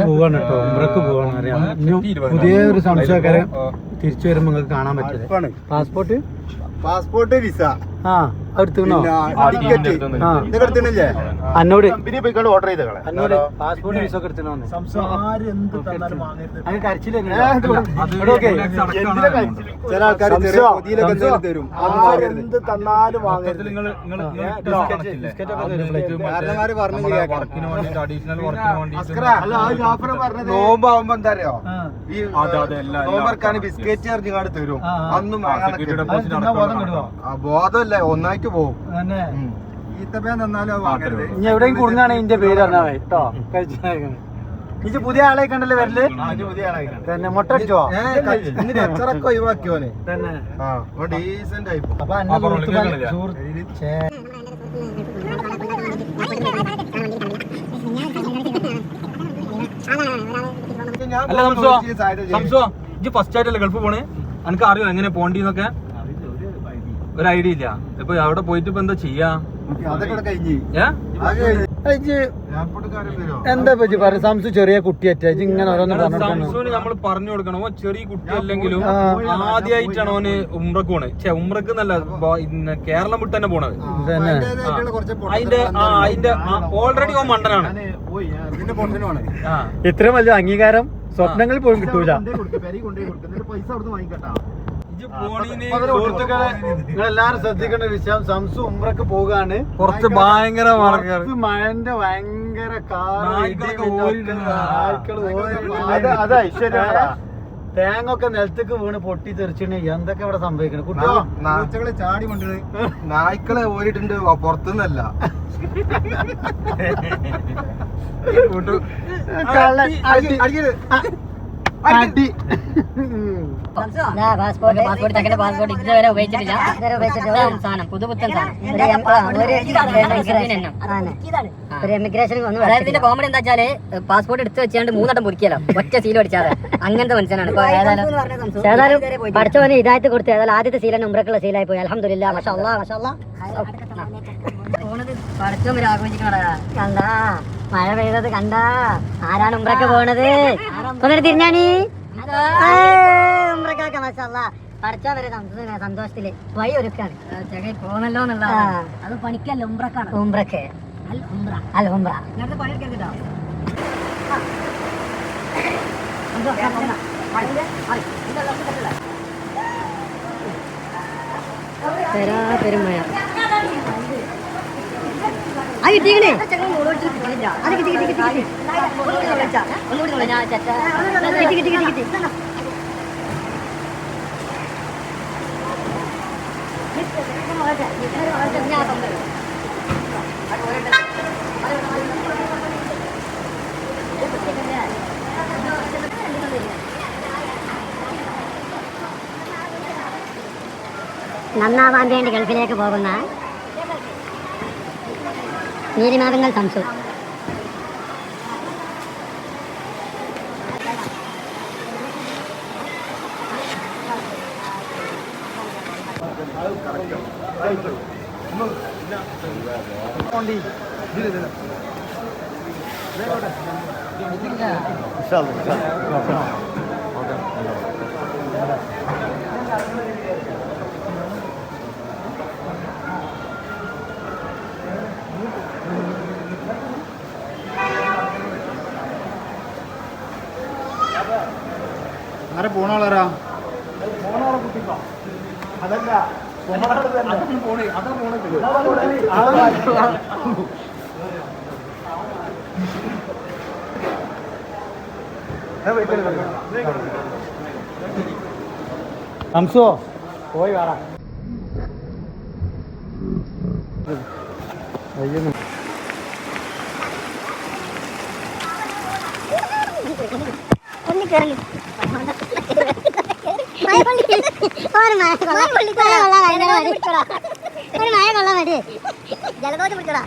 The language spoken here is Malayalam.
പോവാണ് കേട്ടോ, ഉംറക്ക് പോവാണ് അറിയാം. പുതിയ ഒരു സംശയക്കാരെ തിരിച്ചു വരുമ്പോ നിങ്ങൾക്ക് കാണാൻ പറ്റില്ല. പാസ്പോർട്ട് വിസ എന്നോട് ഓർഡർ ചെയ്ത എന്നോട് പാസ്പോർട്ട് വിസ ഒക്കെ ചില ആൾക്കാർ തരും. എന്ത് തന്നാലും നോമ്പാവുമ്പോ എന്താ അറിയോ, ഈ നോമ്പറക്കാൻ ബിസ്ക്കറ്റ് ചാർജ് തരും. അന്നും ബോധമല്ല, ഒന്നായിട്ട് പോകും. ഇനി എവിടെയും കുടുങ്ങാണ് ഇതിന്റെ പേര് പറഞ്ഞാൽ കേട്ടോ. ഇത് പുതിയ ആളെ കണ്ടല്ലേ വരല്, തന്നെ മുട്ട അടിച്ചോ അച്ചറൊക്കെ ഒഴിവാക്കിയോനെ തന്നെ. ഡീസന്റ് ആയി. അപ്പൊ ഫസ്റ്റ് ആയിട്ടല്ലേ ഗൾഫ് പോണേ, എനിക്ക് അറിയോ എങ്ങനെ പോണ്ടിന്നൊക്കെ? ഒരു ഐഡിയ ഇല്ല. ഇപ്പൊ അവിടെ പോയിട്ട് ഇപ്പൊ എന്താ ചെയ്യാ? എന്താ സംസു ചെറിയ കുട്ടിയറ്റ ഇങ്ങനെ സംസുവിന് നമ്മൾ പറഞ്ഞു കൊടുക്കണം. ചെറിയ കുട്ടി അല്ലെങ്കിലും ആദ്യമായിട്ടാണ് ഓന് ഉംറക്ക് പോണേ. ഉംറക്ക് എന്നല്ല, കേരളം വിട്ട് തന്നെ പോണത്. അതിന്റെ ഓൾറെഡി ഓൻ മണ്ടനാണ്. ഇത്രയും വലിയ അംഗീകാരം സ്വപ്നങ്ങളിൽ പോലും കിട്ടൂല. നിങ്ങളെല്ലാരും ശ്രദ്ധിക്കേണ്ട വിഷയം, സംസു ഉംറക്ക് പോകാണ്. കുറച്ച് ഭയങ്കര മഴന്റെ ഭയങ്കര തേങ്ങ ഒക്കെ നിലത്തേക്ക് വീണ് പൊട്ടി തെറിച്ചിട്ട് എന്തൊക്കെ ഇവിടെ സംഭവിക്കണം. കുട്ടികളെ ചാടി കൊണ്ടത് നായ്ക്കളെ ഓരിട്ടുണ്ട് പുറത്തുനിന്നല്ല. പാസ്പോർട്ട് ഇതുവരെ ഉപയോഗിച്ചിട്ടില്ല. സാധനം പുതുപുത്തൻ സാധനം. ഇതിന്റെ കോമഡി എന്താ വെച്ചാല്, പാസ്പോർട്ട് എടുത്ത് വെച്ചാണ്ട് 3 വട്ടം പൊരിക്കാലോ, ഒറ്റ സീൽ അടിച്ചാതെ. അങ്ങനത്തെ മനുഷ്യനാണ്. ഏതായാലും പഠിച്ചവന് ഇതായിട്ട് കൊടുത്ത് ഏതായാലും ആദ്യത്തെ സീലാണ് ഉംറക്കുള്ള സീലായി പോയി. അൽഹംദുലില്ലാ, മാഷാ അല്ലാഹ്, മാഷാ അല്ലാഹ്. പഠിച്ചവൻ ആഘോഷിക്കണടാ. കണ്ടാ മഴ പെയ്തത് കണ്ടാ? ആരാണ് ഉംറക്ക് പോണത്? ഒന്നിട്ട് തിരിഞ്ഞാണി ഉംറക്കാക്ക. മാഷാ അല്ലാഹ്, പഠിച്ചാ വരെ സന്തോഷത്തില് വഴി ഒരുക്കാണ്. ചകൈ പോന്നല്ലോ എന്നുള്ള അത് പണിക്കല്ല, ഉംറക്കാണ്. ഉംറക്ക് അൽ ഉംറ പണിയെടുക്കാൻ കേട്ടോ. പെരുമഴ അത് കിട്ടിയേ. അത് കിട്ടി കിട്ടി കിട്ടി കിട്ടി ഒന്നുകൂടി ഞാൻ കിട്ടി കിട്ടി കിട്ടി കിട്ടി. നന്നാവാൻ വേണ്ടി ഗൾഫിലേക്ക് പോകുന്ന നീലിമാതങ്ങൾ സംസു. ആരെ പോണാളാരാ? അതല്ല സംസോ പോയി കാണാം. ജലദോഷം പിടിച്ചോടാ.